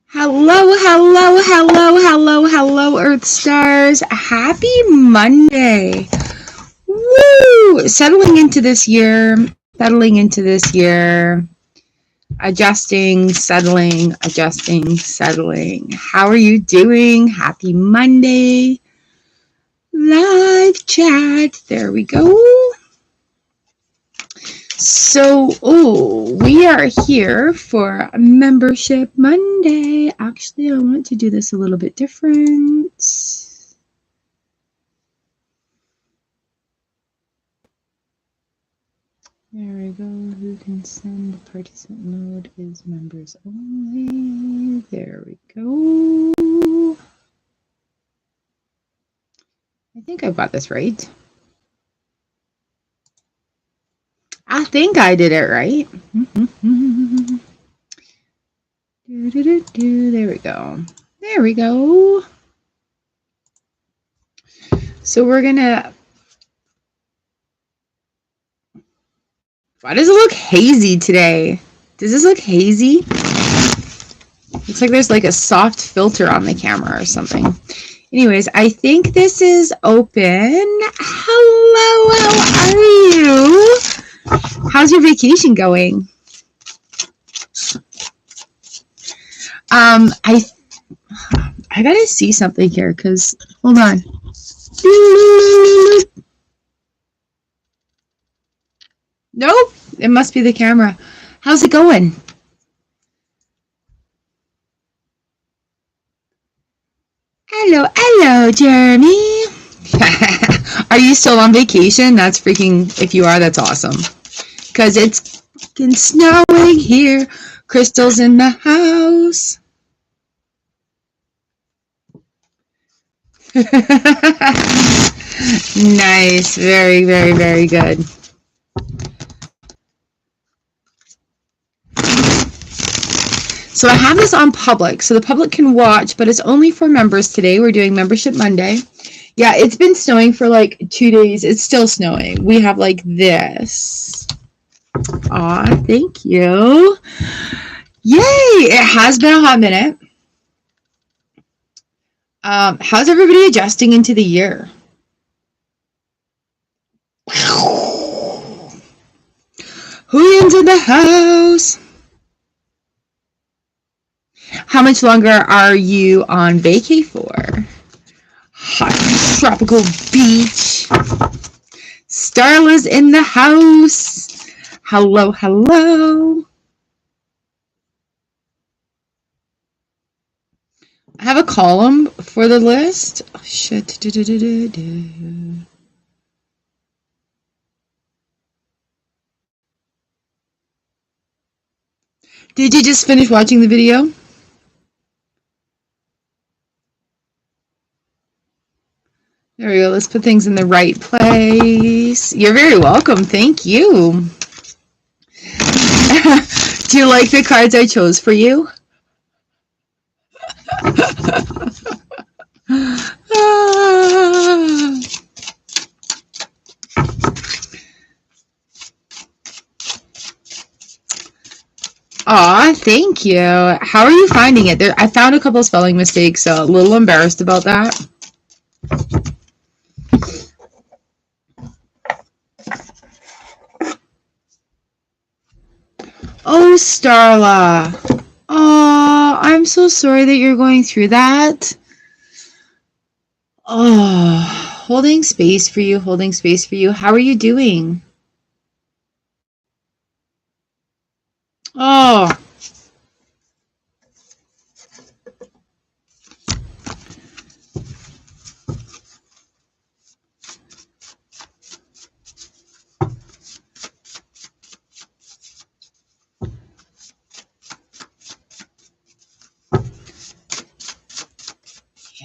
Hello, Earth Stars. Happy Monday. Woo! Settling into this year, adjusting, settling. How are you doing? Happy Monday. Live chat. There we go. So, we are here for Membership Monday. Actually, I want to do this a little bit different. There we go. Who can send? Participant mode is members only. There we go. I think I've got this right. I think I did it right. There we go. So we're gonna. Why does it look hazy today? Does this look hazy? Looks like there's like a soft filter on the camera or something. Anyways, I think this is open. Hello, how are you? How's your vacation going? I gotta see something here, because, hold on. Nope, it must be the camera. How's it going? Hello, Jeremy. Are you still on vacation? That's freaking, if you are, that's awesome. Because it's fucking snowing here. Crystal's in the house. Nice. Very, very, very good. So I have this on public, so the public can watch, but it's only for members today. We're doing Membership Monday. Yeah, it's been snowing for like 2 days. It's still snowing. We have like this. Aw, thank you. Yay! It has been a hot minute. How's everybody adjusting into the year? Who's in the house? How much longer are you on vacay for? Hot tropical beach. Starla's in the house. Hello. I have a column for the list. Oh, shit. Did you just finish watching the video? There we go. Let's put things in the right place. You're very welcome. Thank you. Do you like the cards I chose for you? Aw, thank you. How are you finding it? I found a couple of spelling mistakes, so a little embarrassed about that. Oh, Starla. Oh, I'm so sorry that you're going through that. Oh, holding space for you. How are you doing? Oh.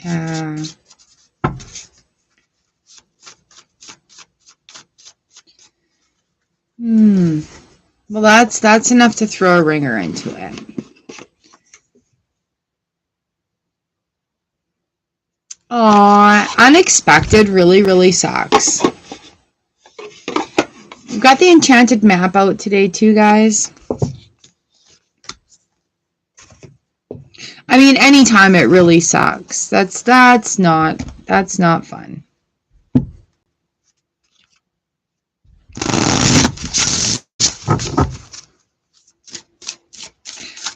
Yeah. Well, that's enough to throw a ringer into it. Aw, unexpected really sucks. We've got the Enchanted map out today too, guys. I mean, anytime it really sucks. That's not fun.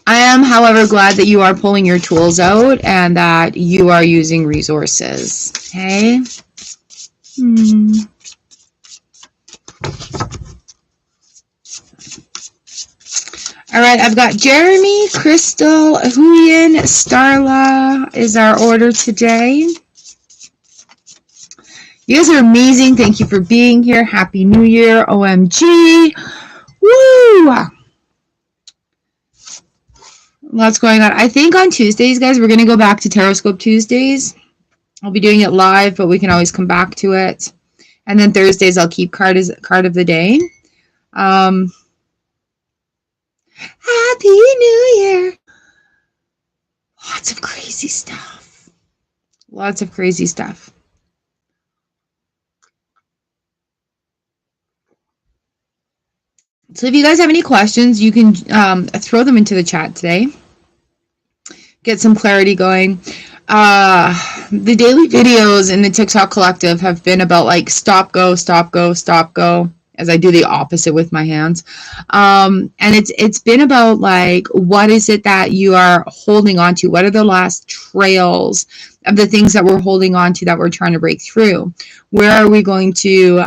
I am, however, glad that you are pulling your tools out and that you are using resources. Okay? All right, I've got Jeremy, Crystal, Huyen, Starla is our order today. You guys are amazing. Thank you for being here. Happy New Year. OMG. Woo! Lots going on. I think on Tuesdays, guys, we're going to go back to Taroscope Tuesdays. I'll be doing it live, but we can always come back to it. And then Thursdays, I'll keep card of the day. Happy New Year. Lots of crazy stuff. Lots of crazy stuff. So if you guys have any questions, you can throw them into the chat today. Get some clarity going. The daily videos in the TikTok collective have been about like stop, go, stop, go, stop, go, as I do the opposite with my hands. And it's been about like, what is it that you are holding on to? What are the last trails of the things that we're holding on to that we're trying to break through? Where are we going to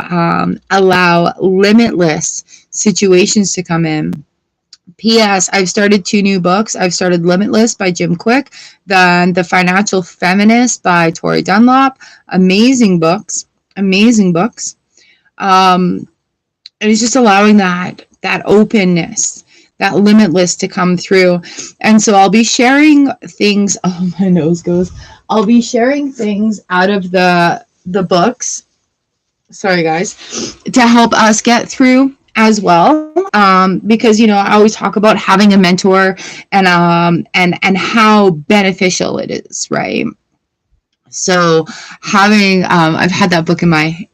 allow limitless situations to come in? P.S. I've started 2 new books. I've started Limitless by Jim Quick, then The Financial Feminist by Tori Dunlop. Amazing books. Amazing books. And it's just allowing that openness, that limitless to come through. And so I'll be sharing things. Oh, my nose goes. I'll be sharing things out of the books. Sorry, guys. To help us get through as well, because I always talk about having a mentor and how beneficial it is, right? So having I've had that book in my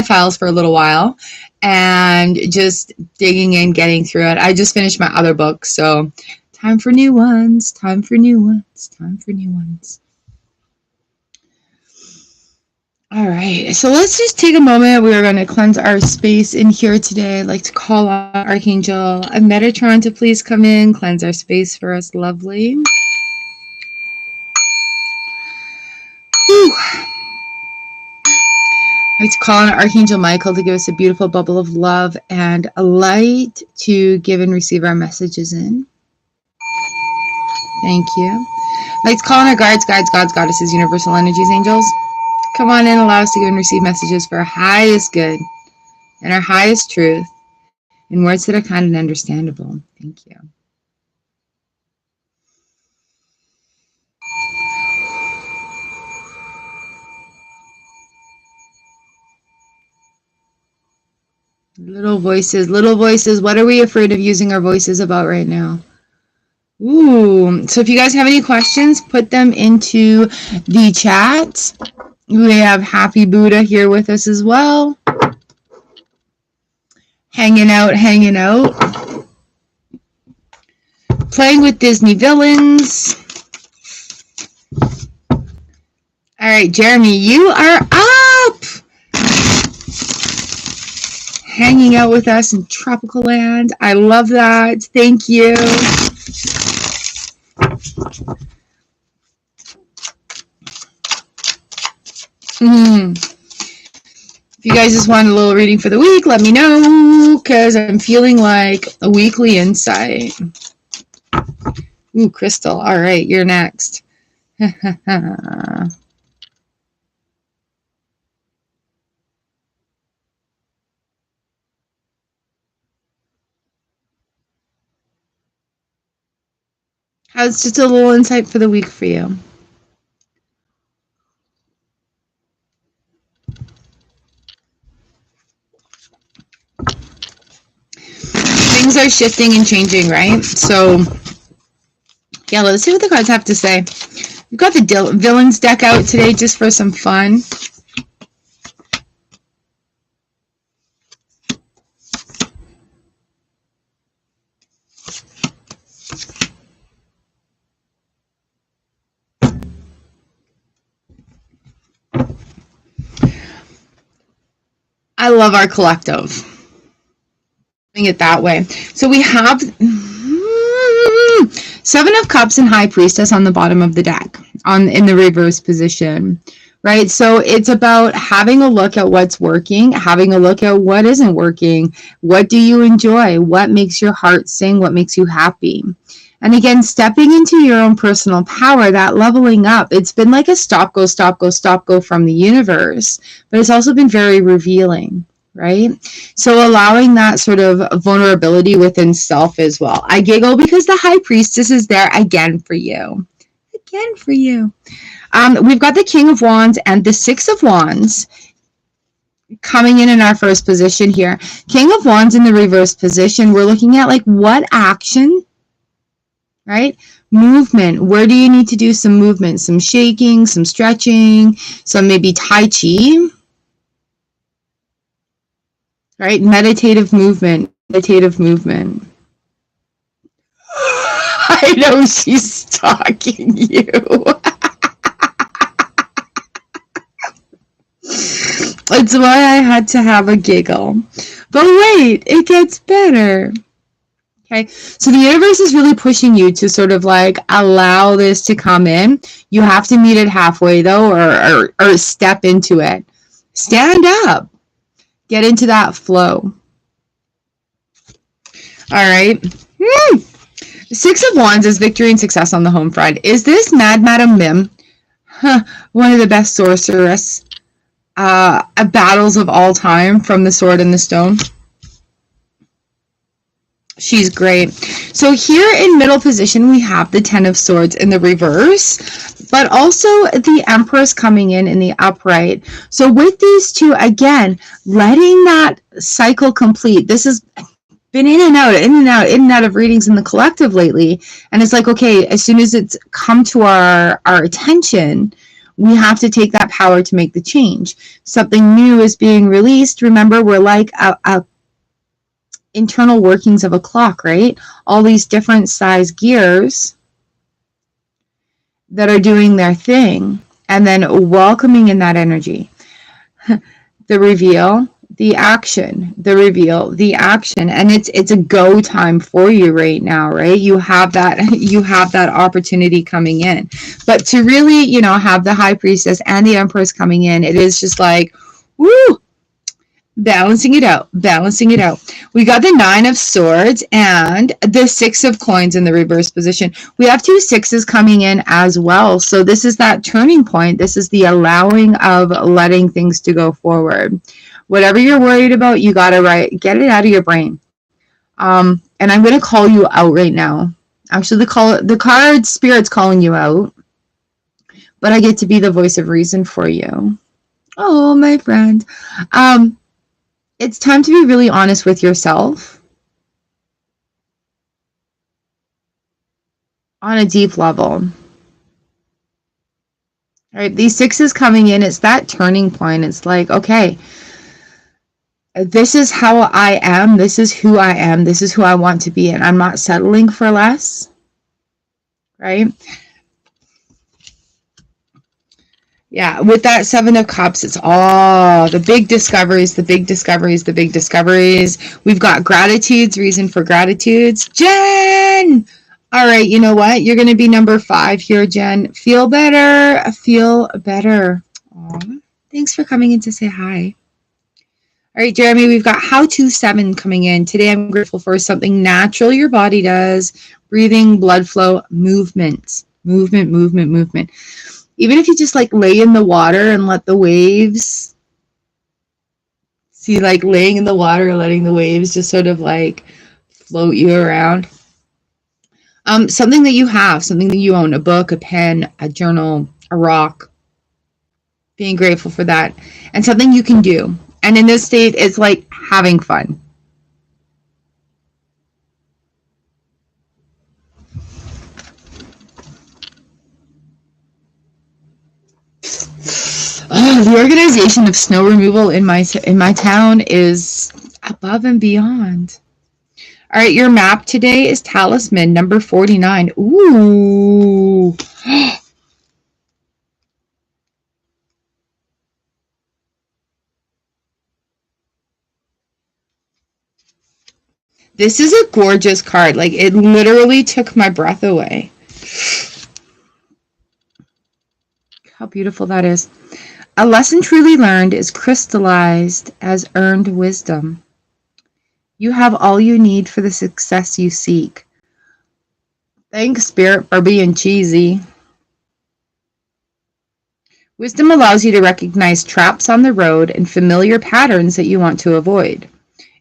files for a little while, and just digging in, getting through it. I just finished my other book, so time for new ones. Time for new ones. Time for new ones. All right, so let's just take a moment. We are going to cleanse our space in here today. I'd like to call on Archangel Metatron to please come in, cleanse our space for us. Lovely. Whew. I'd like to call on Archangel Michael to give us a beautiful bubble of love and a light to give and receive our messages in. Thank you. I'd like to call on our guides, gods, goddesses, universal energies, angels. Come on in, allow us to give and receive messages for our highest good and our highest truth in words that are kind and understandable. Thank you. Little voices, what are we afraid of using our voices about right now? Ooh, so if you guys have any questions, put them into the chat. We have Happy Buddha here with us as well. Hanging out. Playing with Disney villains. All right, Jeremy, you are up. Hanging out with us in tropical land. I love that. Thank you. If you guys just want a little reading for the week, let me know, because I'm feeling like a weekly insight. Ooh, Crystal. All right, you're next. How's just a little insight for the week for you? Things are shifting and changing, right? So, yeah, let's see what the cards have to say. We've got the villains deck out today just for some fun. I love our collective. Doing it that way. So we have Seven of Cups and High Priestess on the bottom of the deck in the reverse position, right? So it's about having a look at what's working, having a look at what isn't working. What do you enjoy? What makes your heart sing? What makes you happy? And again, stepping into your own personal power, that leveling up, it's been like a stop, go, stop, go, stop, go from the universe, but it's also been very revealing, right? So allowing that sort of vulnerability within self as well. I giggle because the High Priestess is there again for you. Again for you. We've got the King of Wands and the Six of Wands coming in our first position here. King of Wands in the reverse position, we're looking at like what action, right? Movement. Where do you need to do some movement? Some shaking, some stretching, some maybe Tai Chi, right? Meditative movement. Meditative movement. I know she's stalking you. It's why I had to have a giggle. But wait, it gets better. Okay, so the universe is really pushing you to sort of like allow this to come in. You have to meet it halfway though, or step into it. Stand up. Get into that flow. All right. Six of Wands is victory and success on the home front. Is this Mad Madam Mim? One of the best sorceress battles of all time from the Sword and the Stone. She's great. So here in middle position, we have the Ten of Swords in the reverse, but also the Empress coming in the upright. So with these two, again, letting that cycle complete. This has been in and out of readings in the collective lately. And it's like, okay, as soon as it's come to our attention, we have to take that power to make the change. Something new is being released. Remember, we're like a internal workings of a clock, right? All these different size gears that are doing their thing, and then welcoming in that energy. The reveal, the action, the reveal, the action, and it's a go time for you right now, right? You have that opportunity coming in. But to really, have the High Priestess and the Empress coming in, it is just like, woo! Balancing it out. We got the Nine of Swords and the Six of Coins in the reverse position. We have two sixes coming in as well. So this is that turning point. This is the allowing of letting things to go forward. Whatever you're worried about, you got to get it out of your brain. And I'm going to call you out right now. Actually, the card Spirit's calling you out. But I get to be the voice of reason for you. Oh, my friend. It's time to be really honest with yourself on a deep level. All right, these sixes coming in, it's that turning point. It's like, okay, this is how I am. This is who I am. This is who I want to be. And I'm not settling for less, right? Yeah, with that Seven of Cups, it's all the big discoveries, the big discoveries, the big discoveries. We've got gratitudes, reason for gratitudes. Jen! All right, you know what? You're going to be number 5 here, Jen. Feel better. Feel better. Aww. Thanks for coming in to say hi. All right, Jeremy, we've got How To 7 coming in. Today I'm grateful for something natural your body does. Breathing, blood flow, movement. Movement. Even if you just like lay in the water and let the waves, see, like laying in the water, letting the waves just sort of like float you around. Something that you have, something that you own, a book, a pen, a journal, a rock, being grateful for that, and something you can do. And in this state, it's like having fun. Oh, the organization of snow removal in my town is above and beyond. All right, your map today is Talisman number 49. Ooh. This is a gorgeous card. Like, it literally took my breath away. How beautiful that is. A lesson truly learned is crystallized as earned wisdom. You have all you need for the success you seek. Thanks, Spirit, for being cheesy. Wisdom allows you to recognize traps on the road and familiar patterns that you want to avoid.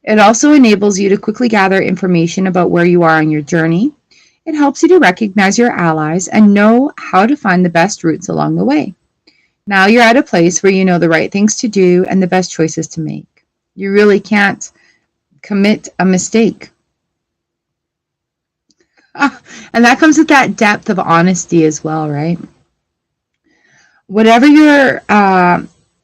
It also enables you to quickly gather information about where you are on your journey. It helps you to recognize your allies and know how to find the best routes along the way. Now you're at a place where you know the right things to do and the best choices to make. You really can't commit a mistake. And that comes with that depth of honesty as well, right? Whatever your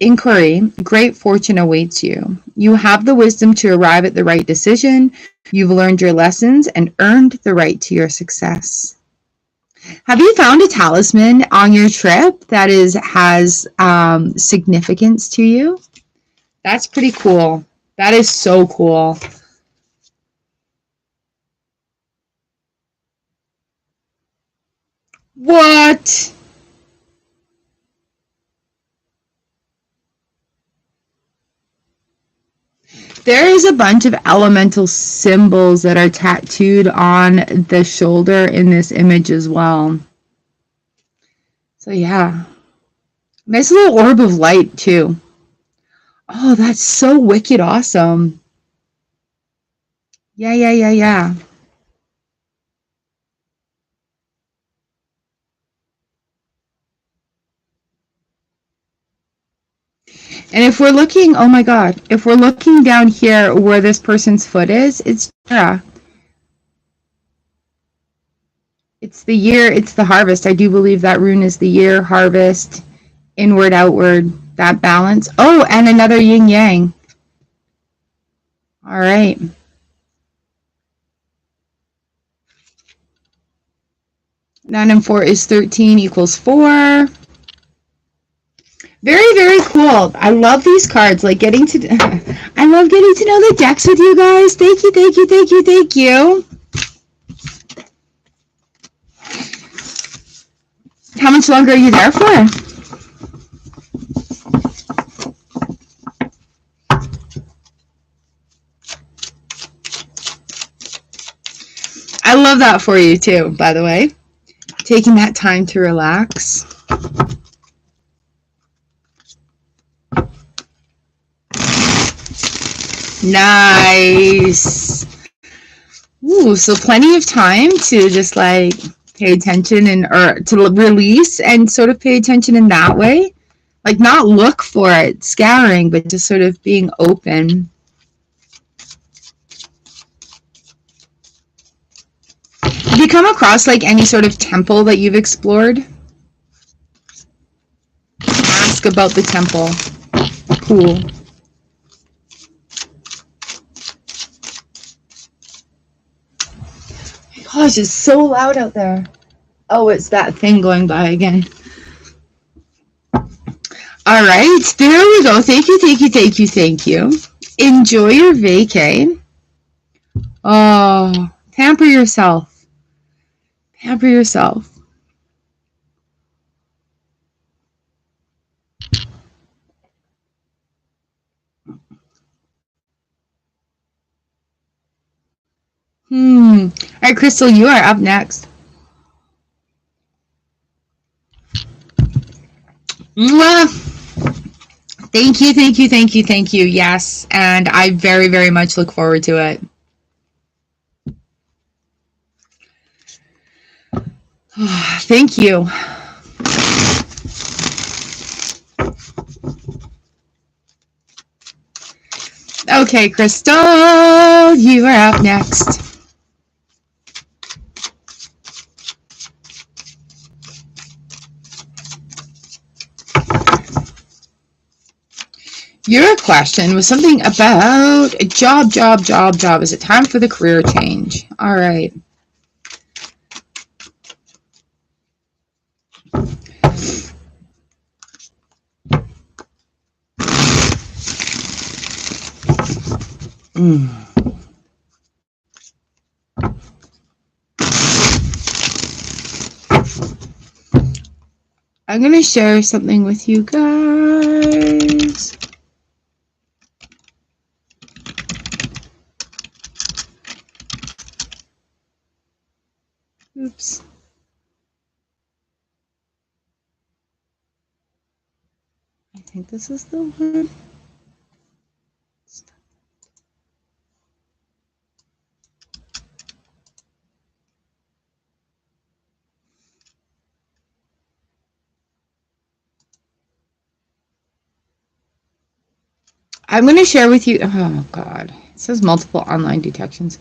inquiry, great fortune awaits you. You have the wisdom to arrive at the right decision. You've learned your lessons and earned the right to your success. Have you found a talisman on your trip that has significance to you? That's pretty cool. That is so cool. What? There is a bunch of elemental symbols that are tattooed on the shoulder in this image as well. So yeah. Nice little orb of light too. Oh, that's so wicked awesome. Yeah. And if we're looking, oh my God, if we're looking down here where this person's foot is, it's Char. It's the year, it's the harvest. I do believe that rune is the year, harvest, inward, outward, that balance. Oh, and another yin yang. All right. Nine and 4 is 13 equals 4. Very, very cool. I love these cards. Like I love getting to know the decks with you guys. Thank you. How much longer are you there for? I love that for you too, by the way. Taking that time to relax. Nice. Ooh, so plenty of time to just like pay attention or to release and sort of pay attention in that way. Like not look for it, scouring, but just sort of being open. Have you come across like any sort of temple that you've explored? Ask about the temple. Cool. Gosh, it's so loud out there. Oh, it's that thing going by again. All right, there we go. Thank you. Enjoy your vacay. Oh, pamper yourself. All right, Crystal, you are up next. Thank you. Yes, and I very, very much look forward to it. Thank you. Okay, Crystal, you are up next. Your question was something about a job. Is it time for the career change? All right. I'm going to share something with you guys. Oops. I think this is the one. I'm going to share with you. Oh, God. It says multiple online detections.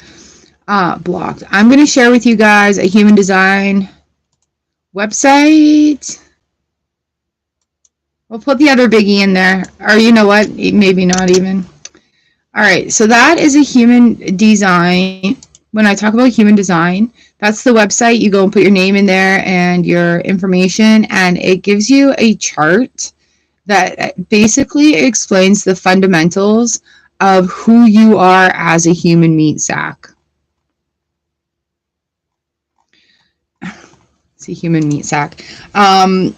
Blocked. I'm going to share with you guys a human design website. We'll put the other biggie in there. Or you know what? Maybe not even. All right. So that is a human design. When I talk about human design, that's the website. You go and put your name in there and your information, and it gives you a chart that basically explains the fundamentals of who you are as a human meat sack. It's a human meat sack.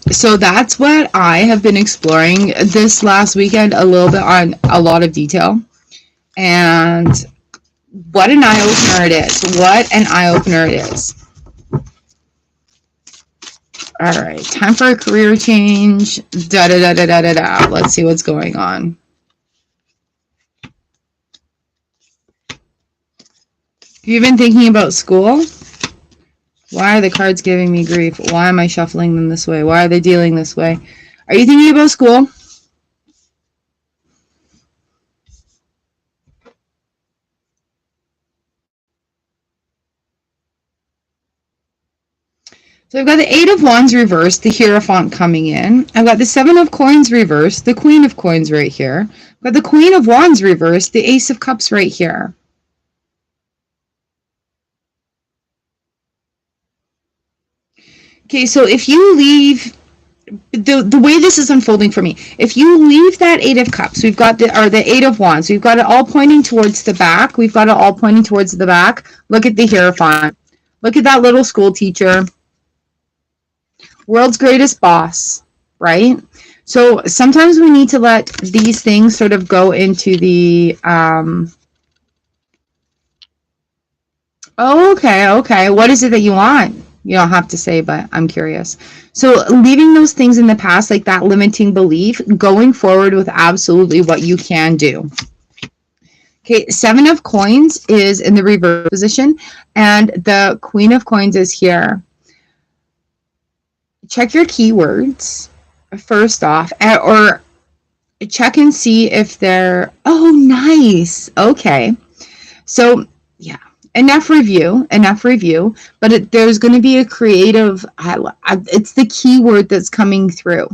So that's what I have been exploring this last weekend a little bit on a lot of detail. And what an eye-opener it is. What an eye-opener it is. All right, time for a career change. Da-da-da-da-da-da-da. Let's see what's going on. Have you been thinking about school? Why are the cards giving me grief? Why am I shuffling them this way? Why are they dealing this way? Are you thinking about school? So I've got the 8 of Wands reversed, the Hierophant coming in. I've got the 7 of Coins reversed, the Queen of Coins right here. I've got the Queen of Wands reversed, the Ace of Cups right here. Okay, so if you leave, the way this is unfolding for me, if you leave that 8 of Cups, we've got the 8 of Wands, we've got it all pointing towards the back. We've got it all pointing towards the back. Look at the Hierophant. Look at that little school teacher. World's greatest boss, right? So sometimes we need to let these things sort of go into the, okay. What is it that you want? You don't have to say, but I'm curious. So leaving those things in the past, like that limiting belief, going forward with absolutely what you can do. Okay, 7 of Coins is in the reverse position, and the Queen of Coins is here. Check your keywords first off, or check and see if they're, oh, nice. Okay. So, yeah, enough review, but there's going to be a creative, it's the keyword that's coming through.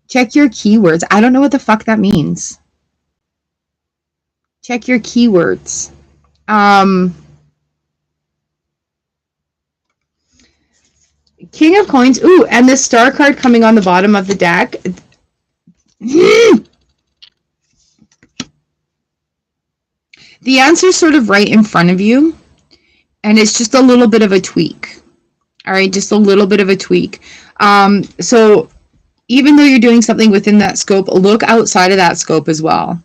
Check your keywords. I don't know what the fuck that means. Check your keywords. King of Coins. Ooh, and the star card coming on the bottom of the deck. The answer's sort of right in front of you, and it's just a little bit of a tweak. All right, just a little bit of a tweak. So even though you're doing something within that scope, look outside of that scope as well.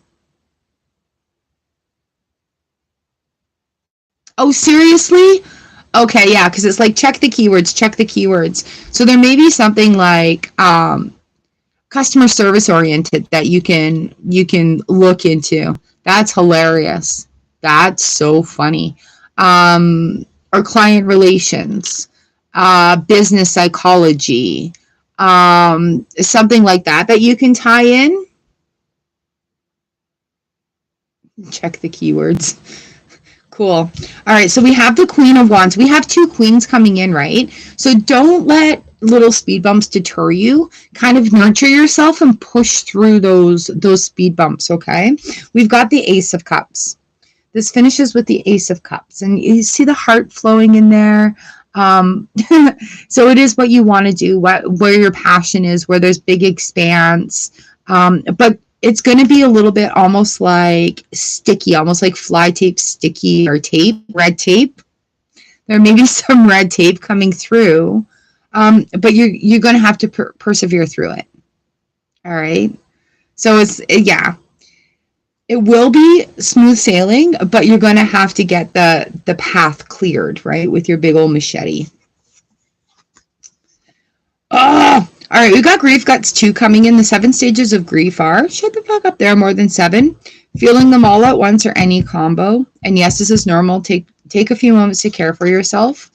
Oh, seriously? Okay, yeah, because it's like check the keywords. So there may be something like customer service oriented that you can look into. That's hilarious. That's so funny. Or client relations, business psychology, something like that you can tie in. Check the keywords. Cool. All right, so we have the Queen of Wands. We have 2 queens coming in, right? So don't let little speed bumps deter you. Kind of nurture yourself and push through those speed bumps, okay? We've got the Ace of Cups. This finishes with the Ace of Cups, and you see the heart flowing in there. So it is what you want to do, where your passion is, where there's big expanse, but it's going to be a little bit almost like sticky, almost like fly tape sticky, or tape, red tape. There may be some red tape coming through. But you're going to have to persevere through it. All right. So yeah, it will be smooth sailing, but you're going to have to get the path cleared, right, with your big old machete. Oh, all right. We got Grief Guts 2 coming in. The 7 stages of grief are, shut the fuck up, there are more than 7. Feeling them all at once or any combo. And yes, this is normal. Take a few moments to care for yourself.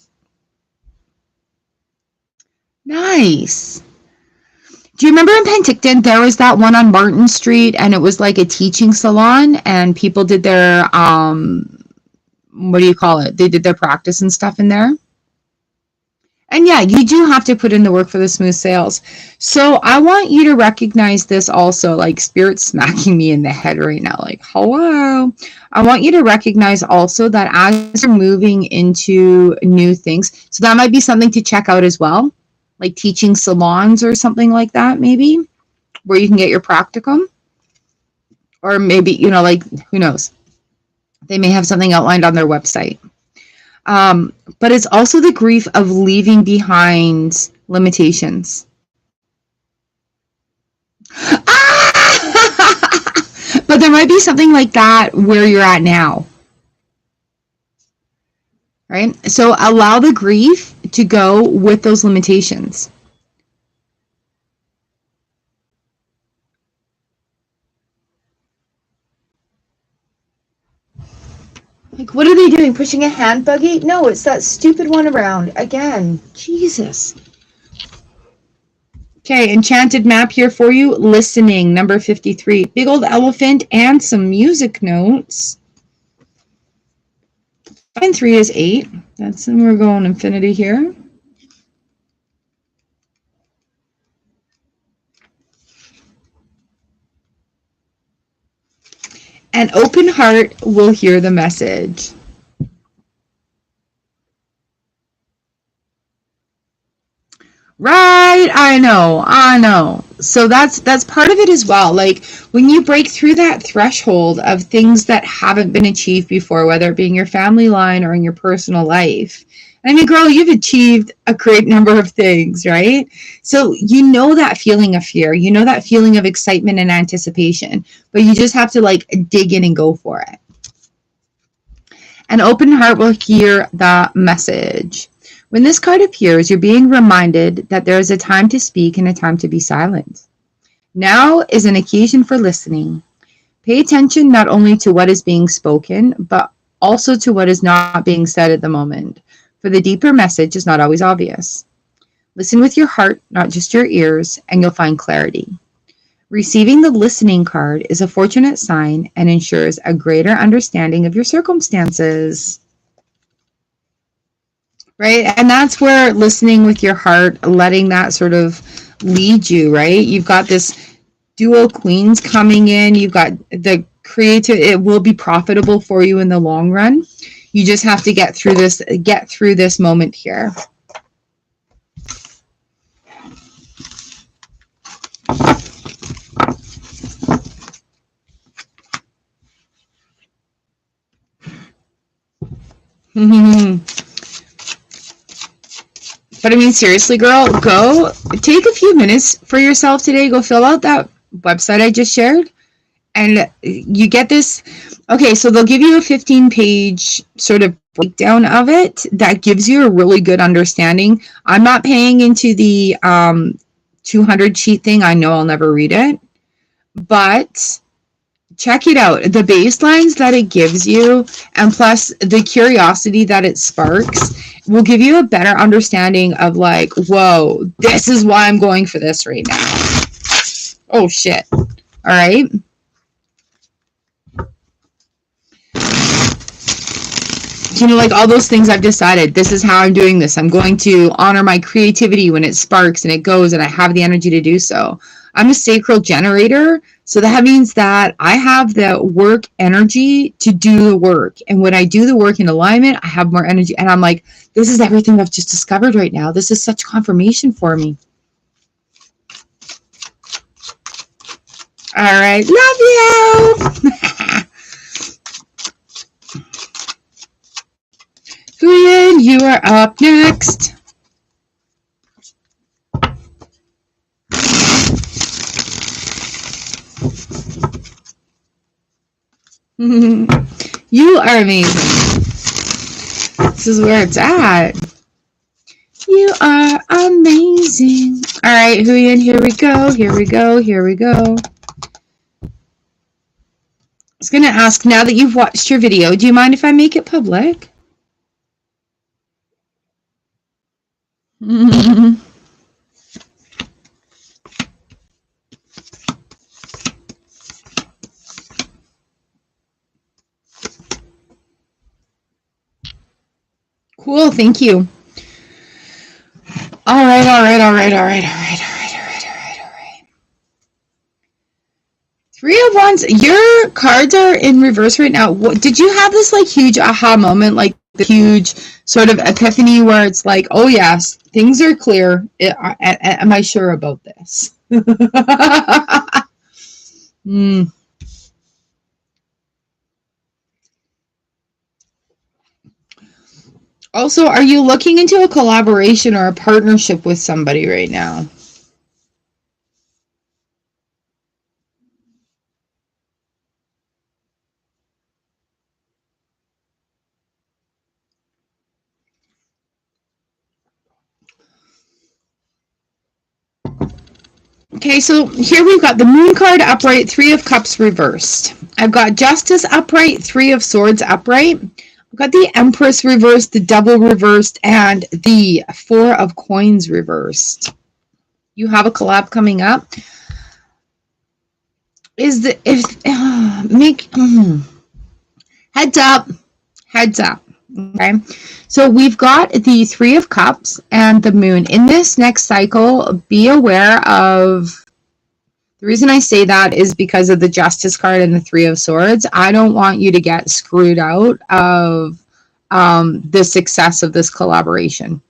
Nice. Do you remember in Penticton, there was that one on Martin Street, and it was like a teaching salon, and people did their, what do you call it? They did their practice and stuff in there. And yeah, you do have to put in the work for the smooth sails. So I want you to recognize this also, like spirit smacking me in the head right now, like, hello. I want you to recognize also that as you're moving into new things, so that might be something to check out as well, like teaching salons or something like that, maybe, where you can get your practicum. Or maybe, you know, like, who knows? They may have something outlined on their website. But it's also the grief of leaving behind limitations. But there might be something like that where you're at now. Right? So allow the grief to go with those limitations. Like, what are they doing? Pushing a hand buggy? No, it's that stupid one around. Again. Jesus. Okay, Enchanted map here for you. Listening, number 53. Big old elephant and some music notes. 5 and 3 is 8. That's, and we're going infinity here. An open heart will hear the message. Right, I know. So that's part of it as well. Like when you break through that threshold of things that haven't been achieved before, whether it be in your family line or in your personal life. I mean, girl, you've achieved a great number of things, right? So you know that feeling of fear, you know that feeling of excitement and anticipation, but you just have to like dig in and go for it. An open heart will hear the message. When this card appears, you're being reminded that there is a time to speak and a time to be silent. Now is an occasion for listening. Pay attention not only to what is being spoken, but also to what is not being said at the moment, for the deeper message is not always obvious. Listen with your heart, not just your ears, and you'll find clarity. Receiving the listening card is a fortunate sign and ensures a greater understanding of your circumstances. Right? And that's where listening with your heart, letting that sort of lead you, right? You've got this dual queens coming in. You've got the creative, it will be profitable for you in the long run. You just have to get through this moment here. But I mean, seriously, girl, go take a few minutes for yourself today. Go fill out that website I just shared. And you get this. Okay, so they'll give you a 15-page sort of breakdown of it that gives you a really good understanding. I'm not paying into the 200 sheet thing. I know I'll never read it. But check it out. The baselines that it gives you, and plus the curiosity that it sparks, will give you a better understanding of like, whoa, this is why I'm going for this right now. Oh, shit. All right. You know, like all those things I've decided, this is how I'm doing this. I'm going to honor my creativity when it sparks and it goes and I have the energy to do so. I'm a sacral generator, so that means that I have the work energy to do the work. And when I do the work in alignment, I have more energy. And I'm like, this is everything I've just discovered right now. This is such confirmation for me. All right. Love you. Julian, you are up next. You are amazing. This is where it's at. You are amazing. All right, Huyen, here we go. Here we go. Here we go. I was going to ask, now that you've watched your video, do you mind if I make it public? Cool, thank you. All right. Three of Wands, your cards are in reverse right now. Did you have this like huge aha moment, like the huge sort of epiphany where it's like, oh yes, things are clear. Am I sure about this? Also, are you looking into a collaboration or a partnership with somebody right now? Okay, so here we've got the Moon card upright, Three of Cups reversed. I've got Justice upright, Three of Swords upright. I've got the Empress reversed, the Devil reversed, and the Four of Coins reversed. You have a collab coming up. Heads up. Okay, so we've got the Three of Cups and the Moon. In this next cycle, be aware of, the reason I say that is because of the Justice card and the Three of Swords. I don't want you to get screwed out of the success of this collaboration.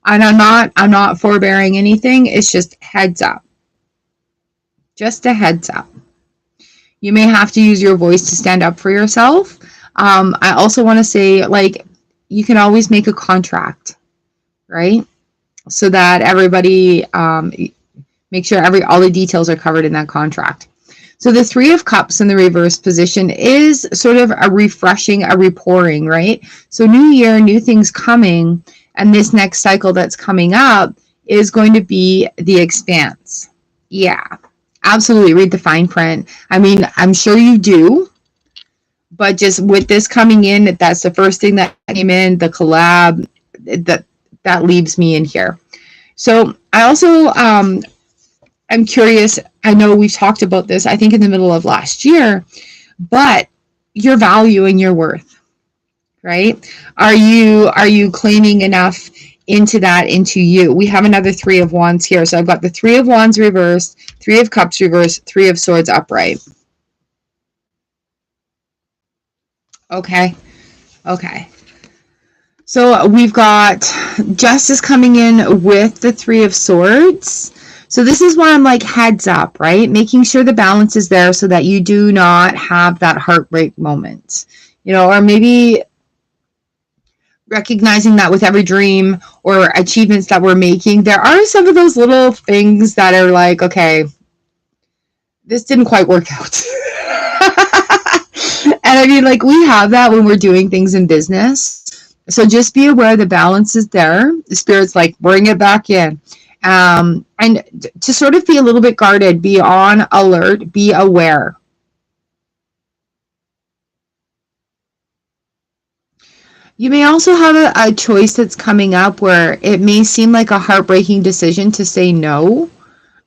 And I'm not forbearing anything. It's just heads up. Just a heads up. You may have to use your voice to stand up for yourself. I also want to say, like, you can always make a contract, right? So that everybody, make sure all the details are covered in that contract. So the Three of Cups in the reverse position is sort of a refreshing, a repouring, right? So new year, new things coming, and this next cycle that's coming up is going to be the expanse. Yeah, absolutely. Read the fine print. I mean, I'm sure you do. But just with this coming in, that's the first thing that came in, the collab, that leaves me in here. So I also, I'm curious, I know we've talked about this, I think in the middle of last year, but your value and your worth, right? Are you claiming enough into you? We have another Three of Wands here. So I've got the Three of Wands reversed, Three of Cups reversed, Three of Swords upright. Okay. So we've got Justice coming in with the Three of Swords. So this is why I'm like, heads up, right? Making sure the balance is there so that you do not have that heartbreak moment, or maybe recognizing that with every dream or achievements that we're making, there are some of those little things that are like, okay, this didn't quite work out. And I mean, like, we have that when we're doing things in business. So just be aware the balance is there. The Spirit's like, bring it back in. And to sort of be a little bit guarded, be on alert, be aware. You may also have a choice that's coming up where it may seem like a heartbreaking decision to say no,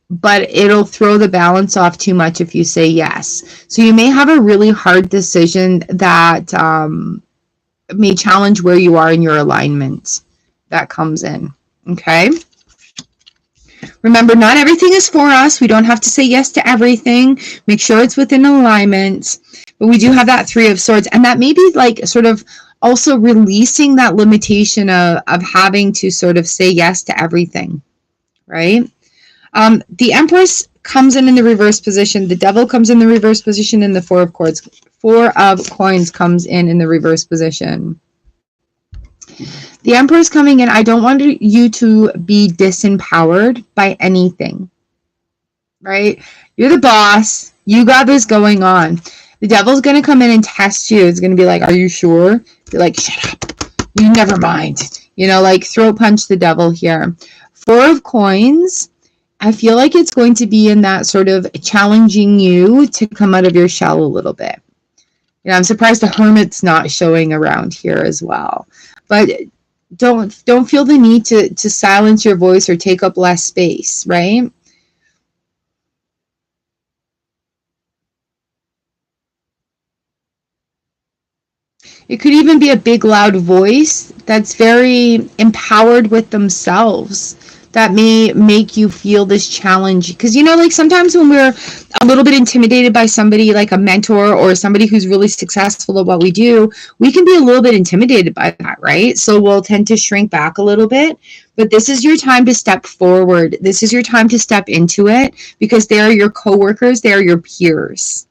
but it'll throw the balance off too much if you say yes. So you may have a really hard decision that may challenge where you are in your alignment that comes in. Okay? Remember, not everything is for us. We don't have to say yes to everything. Make sure it's within alignment. But we do have that Three of Swords. And that may be like sort of also releasing that limitation of having to sort of say yes to everything. Right? The Empress comes in the reverse position. The Devil comes in the reverse position. And the Four of Coins comes in the reverse position. The Emperor's coming in. I don't want you to be disempowered by anything, right? You're the boss. You got this going on. The devil's going to come in and test you. It's going to be like, are you sure? Be like, shut up. You never mind. You know, like throat punch the devil here. 4 of coins. I feel like it's going to be in that sort of challenging you to come out of your shell a little bit. You know, I'm surprised the hermit's not showing around here as well. But don't feel the need to silence your voice or take up less space, right? It could even be a big, loud voice that's very empowered with themselves that may make you feel this challenge. Because, you know, like sometimes when we're a little bit intimidated by somebody like a mentor or somebody who's really successful at what we do, we can be a little bit intimidated by that, right? So we'll tend to shrink back a little bit. But this is your time to step forward. This is your time to step into it because they are your coworkers, they are your peers.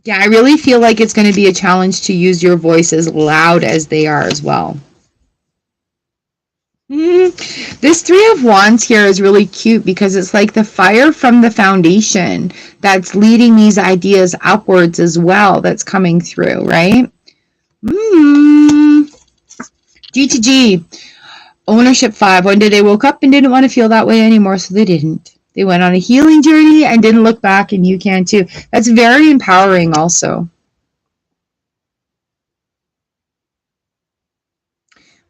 Yeah, I really feel like it's going to be a challenge to use your voice as loud as they are as well. This 3 of Wands here is really cute because it's like the fire from the foundation that's leading these ideas upwards as well that's coming through, right? G2G. Ownership 5. One day they woke up and didn't want to feel that way anymore, so they didn't. They went on a healing journey and didn't look back, and you can too. That's very empowering also.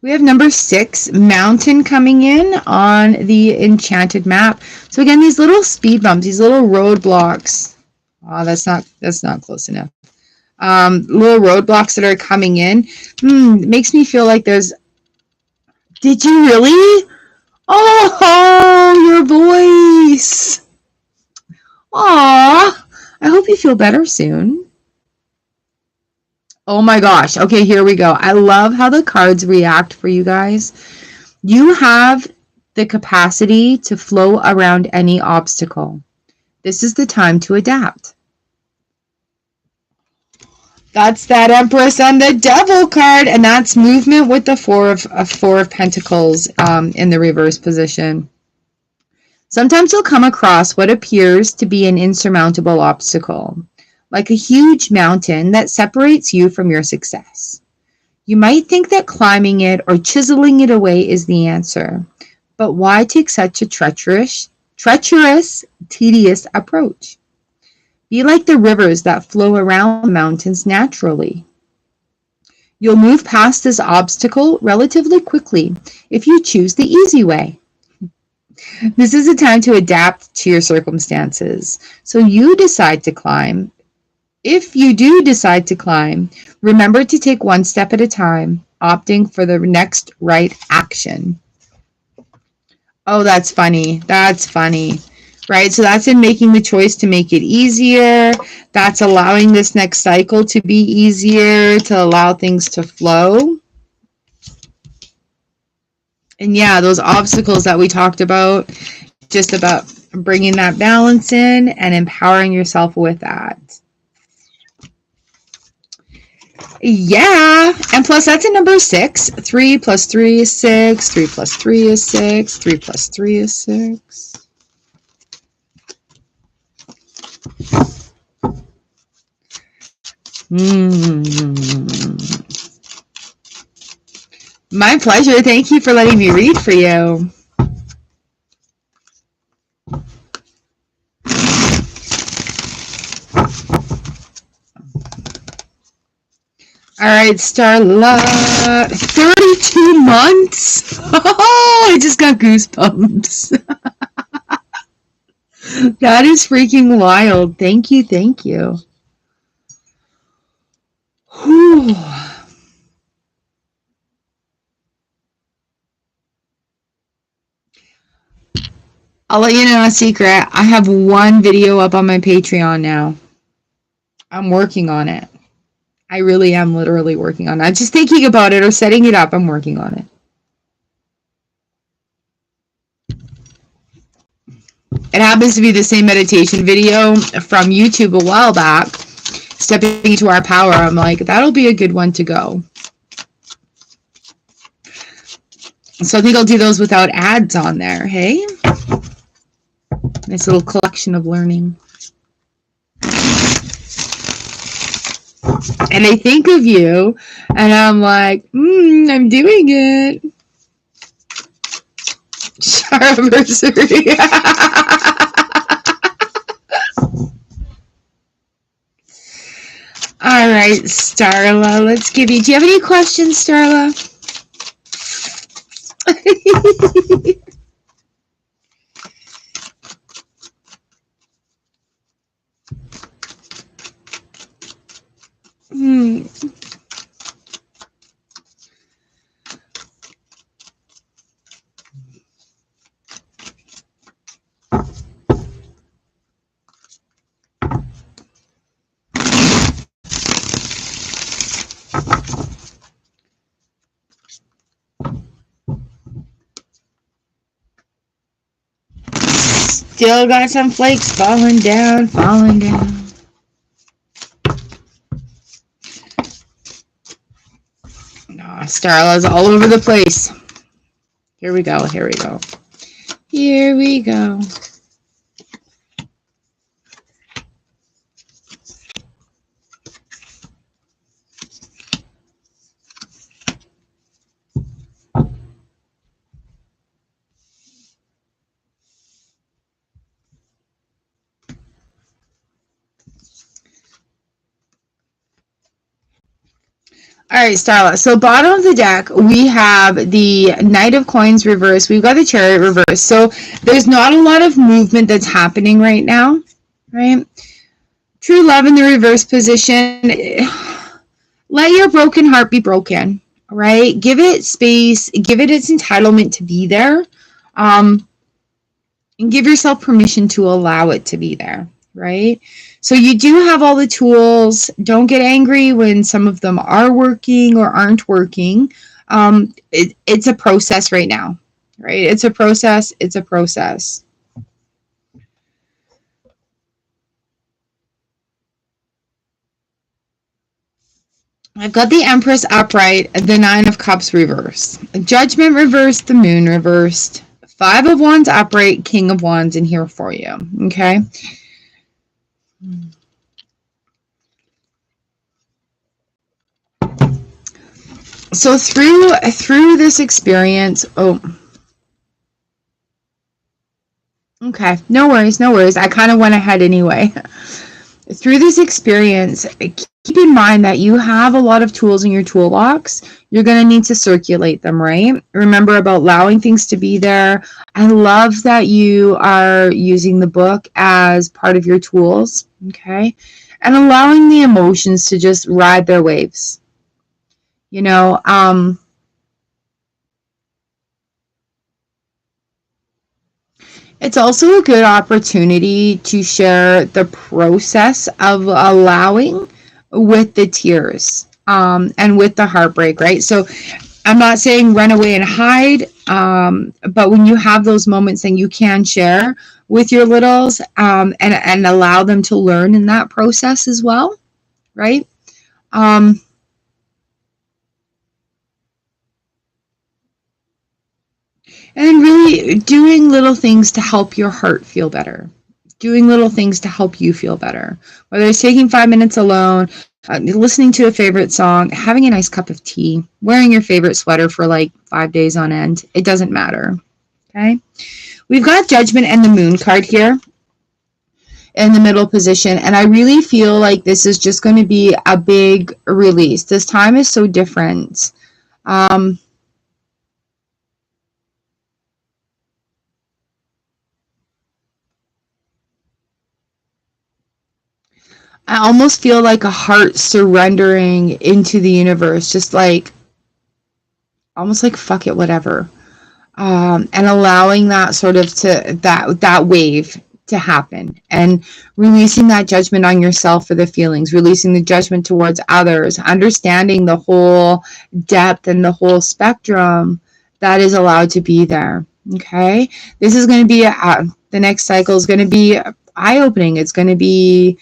We have number 6, Mountain, coming in on the Enchanted map. So again, these little speed bumps, these little roadblocks. Oh, that's not close enough. Little roadblocks that are coming in. Makes me feel like there's... Did you really? Oh, your voice. Aw, I hope you feel better soon. Oh my gosh. Okay, here we go. I love how the cards react for you guys. You have the capacity to flow around any obstacle. This is the time to adapt. That's that Empress and the Devil card, and that's movement with the Four of Pentacles in the reverse position. Sometimes you'll come across what appears to be an insurmountable obstacle, like a huge mountain that separates you from your success. You might think that climbing it or chiseling it away is the answer, but why take such a treacherous, tedious approach? Be like the rivers that flow around the mountains naturally. You'll move past this obstacle relatively quickly if you choose the easy way. This is a time to adapt to your circumstances. So you decide to climb. If you do decide to climb, remember to take one step at a time, opting for the next right action. Oh, that's funny. That's funny. Right? So that's in making the choice to make it easier. That's allowing this next cycle to be easier, to allow things to flow. And yeah, those obstacles that we talked about, just about bringing that balance in and empowering yourself with that. Yeah, and plus that's a number 6. 3 plus 3 is 6. 3 plus 3 is 6. 3 plus 3 is 6. My pleasure. Thank you for letting me read for you. All right, Starla. 32 months. Oh, I just got goosebumps. That is freaking wild. Thank you. Thank you. Whew. I'll let you know a secret. I have one video up on my Patreon now. I'm working on it. I really am literally working on it. I'm just thinking about it or setting it up. I'm working on it. It happens to be the same meditation video from YouTube a while back. Stepping into our power. I'm like, that'll be a good one to go. So I think I'll do those without ads on there, hey? Nice little collection of learning. And I think of you, and I'm like, I'm doing it. Charversary. All right, Starla, let's give you. Do you have any questions, Starla? Still got some flakes falling down, falling down. Oh, Starla's all over the place. Here we go, here we go. Here we go. All right, Starla. So bottom of the deck, we have the Knight of Coins reverse. We've got the Chariot reverse. So there's not a lot of movement that's happening right now, right? True love in the reverse position. Let your broken heart be broken, right? Give it space. Give it its entitlement to be there. And give yourself permission to allow it to be there, right? So you do have all the tools. Don't get angry when some of them are working or aren't working. It's a process right now, right? It's a process. It's a process. I've got the Empress upright, the Nine of Cups reversed, Judgment reversed, the Moon reversed, Five of Wands upright, King of Wands in here for you, okay? So through this experience, okay, no worries. I kind of went ahead anyway. Through this experience, keep in mind that you have a lot of tools in your toolbox. You're going to need to circulate them, right? Remember about allowing things to be there. I love that you are using the book as part of your tools, okay? And allowing the emotions to just ride their waves. You know, it's also a good opportunity to share the process of allowing with the tears and with the heartbreak, right? So I'm not saying run away and hide, but when you have those moments, then you can share with your littles and allow them to learn in that process as well, right? And really doing little things to help your heart feel better. Doing little things to help you feel better. Whether it's taking 5 minutes alone, listening to a favorite song, having a nice cup of tea, wearing your favorite sweater for like 5 days on end. It doesn't matter. Okay? We've got Judgment and the Moon card here in the middle position. And I really feel like this is just going to be a big release. This time is so different. I almost feel like a heart surrendering into the universe, just like almost like fuck it, whatever, and allowing that sort of to that wave to happen, and releasing that judgment on yourself for the feelings, releasing the judgment towards others, understanding the whole depth and the whole spectrum that is allowed to be there. Okay, this is going to be the next cycle is going to be eye-opening. It's going to be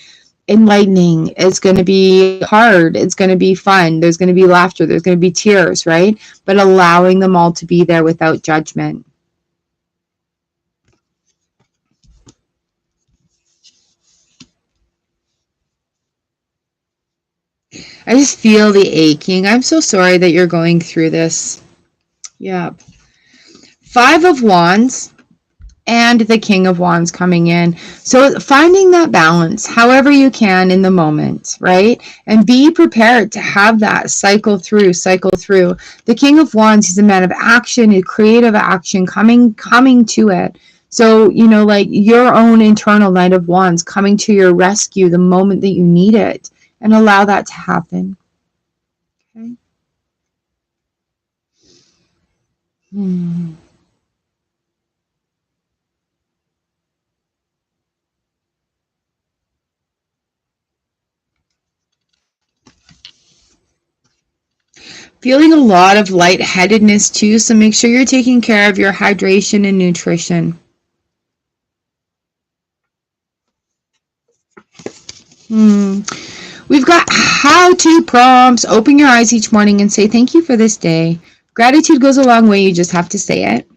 enlightening. It's going to be hard. It's going to be fun. There's going to be laughter. There's going to be tears, right? But allowing them all to be there without judgment. I just feel the aching. I'm so sorry that you're going through this. Yeah. 5 of Wands and the King of Wands coming in. So finding that balance, however you can in the moment, right? And be prepared to have that cycle through. The King of Wands is a man of action, a creative action, coming to it. So, you know, like your own internal Knight of Wands coming to your rescue the moment that you need it, and allow that to happen. Okay. Feeling a lot of lightheadedness too, so make sure you're taking care of your hydration and nutrition. We've got how-to prompts. Open your eyes each morning and say thank you for this day. Gratitude goes a long way. You just have to say it.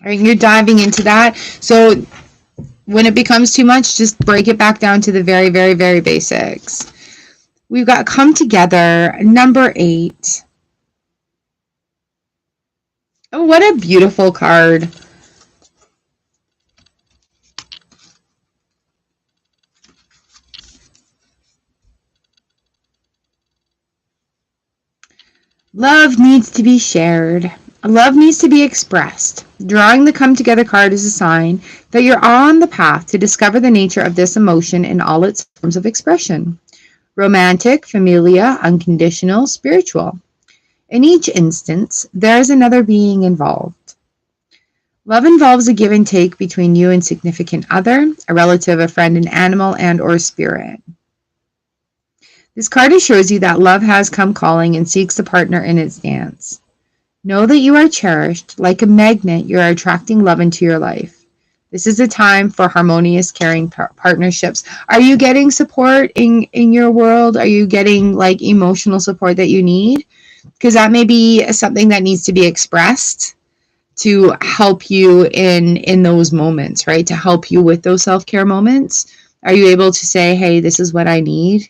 All right, you're diving into that. So when it becomes too much, just break it back down to the very, very, very basics. We've got come together, number 8. Oh, what a beautiful card. Love needs to be shared. Love needs to be expressed. Drawing the come together card is a sign that you're on the path to discover the nature of this emotion in all its forms of expression. Romantic, familiar, unconditional, spiritual. In each instance, there is another being involved. Love involves a give and take between you and significant other, a relative, a friend, an animal, and or spirit. This card assures you that love has come calling and seeks a partner in its dance. Know that you are cherished. Like a magnet, you are attracting love into your life. This is a time for harmonious, caring partnerships. Are you getting support in your world? Are you getting like emotional support that you need? Because that may be something that needs to be expressed to help you in those moments, right? To help you with those self-care moments. Are you able to say, hey, this is what I need?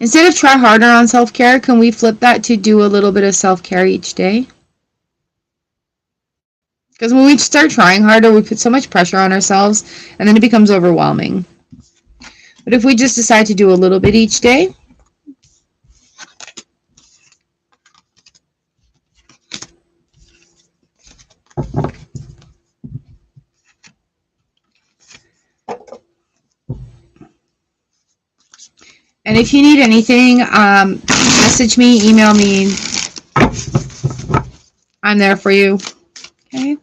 Instead of try harder on self-care, can we flip that to do a little bit of self-care each day? Because when we start trying harder, we put so much pressure on ourselves, and then it becomes overwhelming. But if we just decide to do a little bit each day, and if you need anything, message me, email me. I'm there for you. Okay.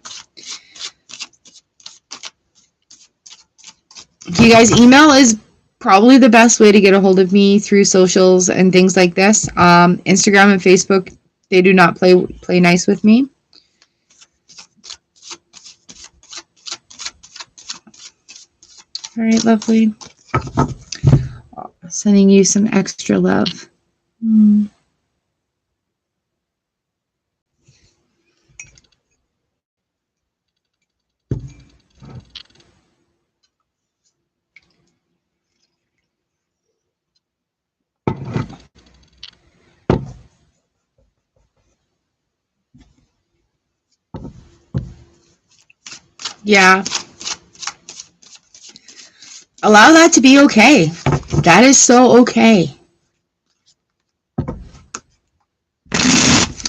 You guys, email is probably the best way to get a hold of me through socials and things like this. Instagram and Facebook, they do not play nice with me. All right, lovely. Sending you some extra love. Yeah. Allow that to be okay. That is so okay.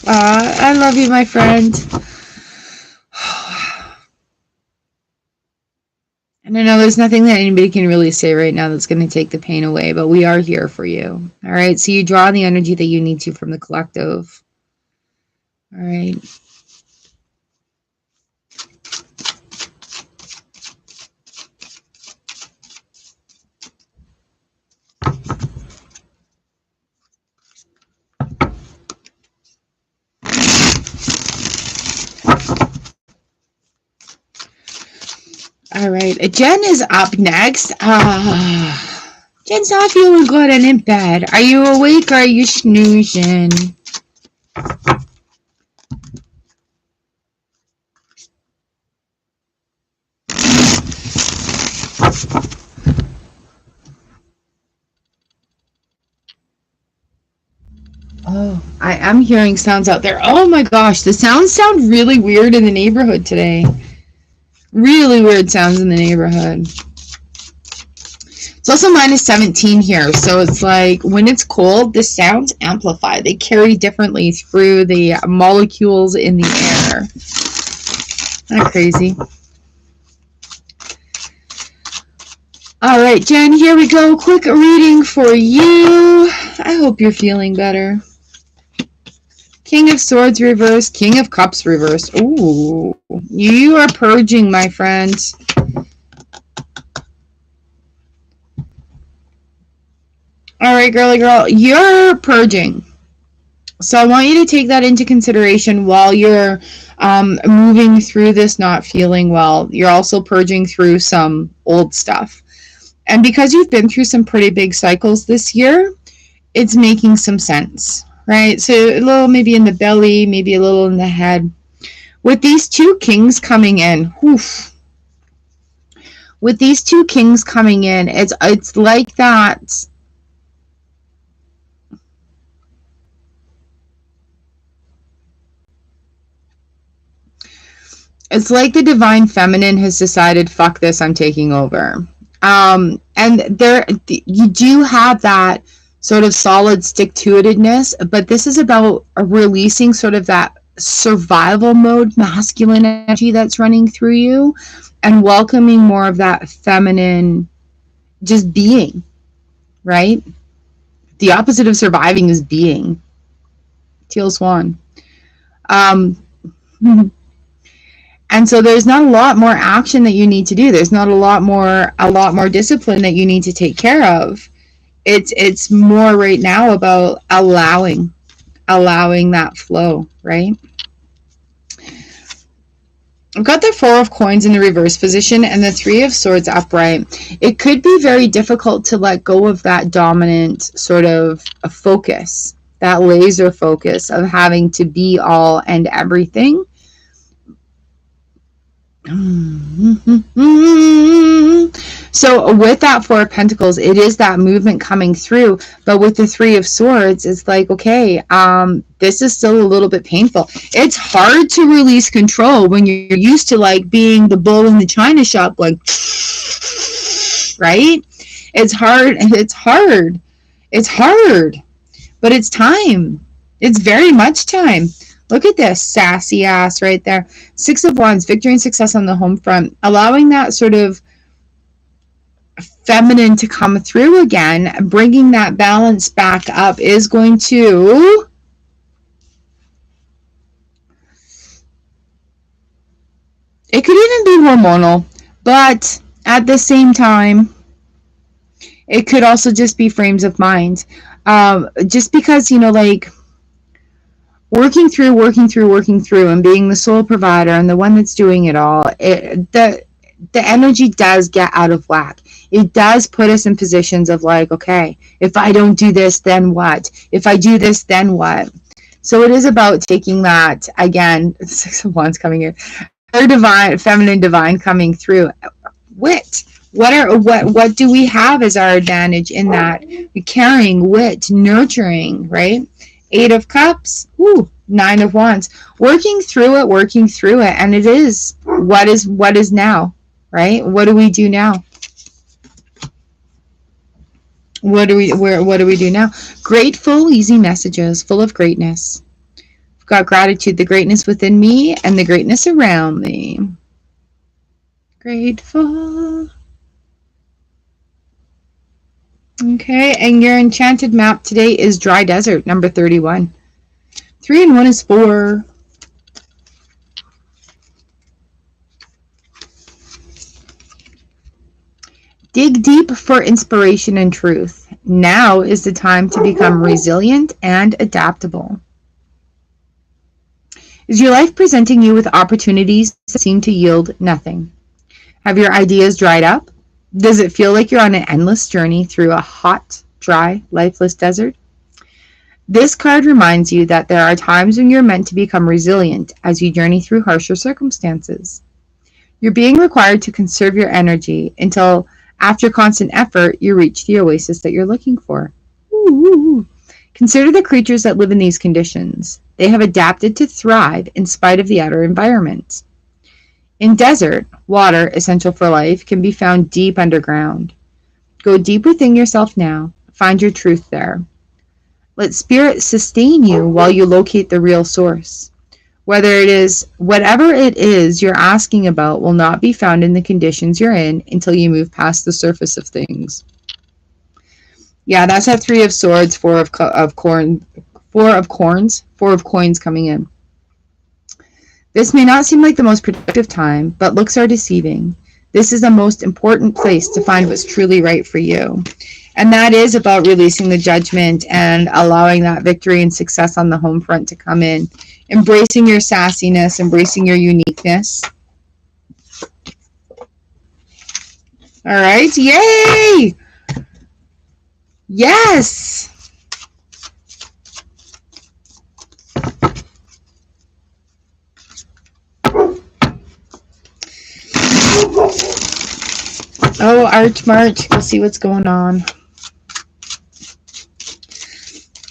I love you, my friend. And I know there's nothing that anybody can really say right now that's going to take the pain away, but we are here for you. All right. So you draw the energy that you need to from the collective. All right. All right. Jen is up next. Jen's not feeling good and in bed. Are you awake or are you snoozing? Oh, I am hearing sounds out there. Oh my gosh, the sounds sound really weird in the neighborhood today. Really weird sounds in the neighborhood. It's also minus 17 here, so it's like when it's cold, the sounds amplify. They carry differently through the molecules in the air. Isn't that crazy? All right, Jen, here we go. Quick reading for you. I hope you're feeling better. King of Swords reversed, King of Cups reversed. Ooh, you are purging, my friend. All right, girly girl, you're purging. So I want you to take that into consideration while you're moving through this not feeling well. You're also purging through some old stuff. And because you've been through some pretty big cycles this year, it's making some sense, right? So a little maybe in the belly, maybe a little in the head. With these two kings coming in, with these two kings coming in, it's like that. It's like the divine feminine has decided, fuck this, I'm taking over. And there, you do have that sort of solid stick-to-itedness, but this is about releasing sort of that survival mode masculine energy that's running through you and welcoming more of that feminine just being, right? The opposite of surviving is being. Teal Swan. And so there's not a lot more action that you need to do. There's not a lot more discipline that you need to take care of. It's more right now about allowing that flow, right? I've got the 4 of coins in the reverse position and the 3 of swords upright. It could be very difficult to let go of that dominant sort of a focus, that laser focus of having to be all and everything. So with that 4 of Pentacles, it is that movement coming through, but with the 3 of Swords, it's like, okay, this is still a little bit painful. It's hard to release control when you're used to like being the bull in the china shop, like, right? It's hard, but it's time. It's very much time. Look at this sassy ass right there. 6 of Wands, victory and success on the home front. Allowing that sort of feminine to come through again, bringing that balance back up is going to... It could even be hormonal, but at the same time, it could also just be frames of mind. Just because, you know, like... working through and being the sole provider and the one that's doing it all, the energy does get out of whack. It does put us in positions of like, okay, if I don't do this, then what? If I do this, then what? So it is about taking that, again, 6 of Wands coming in, her divine, feminine divine coming through. Wit. What do we have as our advantage in that? Caring, wit, nurturing, right? 8 of Cups, 9 of Wands, working through it, and it is what is now, right? What do we do now? What do we do now? Grateful, easy messages, full of greatness. I've got gratitude, the greatness within me and the greatness around me. Grateful. Okay, and your enchanted map today is Dry Desert, number 31. 3 and 1 is 4. Dig deep for inspiration and truth. Now is the time to become resilient and adaptable. Is your life presenting you with opportunities that seem to yield nothing? Have your ideas dried up? Does it feel like you're on an endless journey through a hot, dry, lifeless desert? This card reminds you that there are times when you're meant to become resilient as you journey through harsher circumstances. You're being required to conserve your energy until After constant effort, you reach the oasis that you're looking for. Ooh. Consider the creatures that live in these conditions. They have adapted to thrive in spite of the outer environment. In desert, water, essential for life, can be found deep underground. Go deep within yourself now. Find your truth there. Let spirit sustain you while you locate the real source. Whatever it is you're asking about will not be found in the conditions you're in until you move past the surface of things. Yeah, that's that 3 of swords, 4 of coins coming in. This may not seem like the most productive time, but looks are deceiving. This is the most important place to find what's truly right for you. And that is about releasing the judgment and allowing that victory and success on the home front to come in. Embracing your sassiness, embracing your uniqueness. All right, yay! Yes! Oh, Arch March, we'll see what's going on.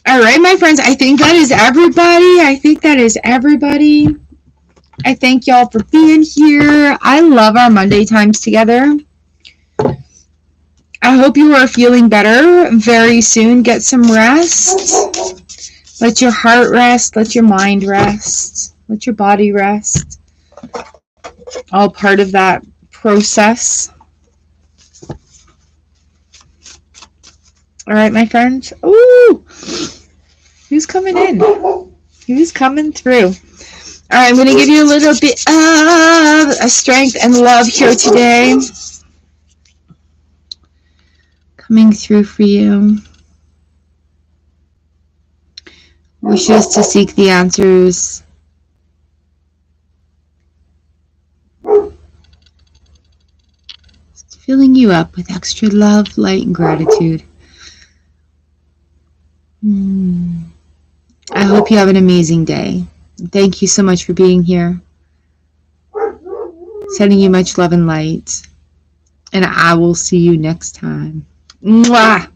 All right, my friends, I think that is everybody. I thank y'all for being here. I love our Monday times together. I hope you are feeling better very soon. Get some rest. Let your heart rest. Let your mind rest. Let your body rest. All part of that process. All right, my friends. Ooh, who's coming in? Who's coming through? All right, I'm going to give you a little bit of strength and love here today. Coming through for you. Wishes to seek the answers. Just filling you up with extra love, light, and gratitude. I hope you have an amazing day. Thank you so much for being here. Sending you much love and light. And I will see you next time. Mwah!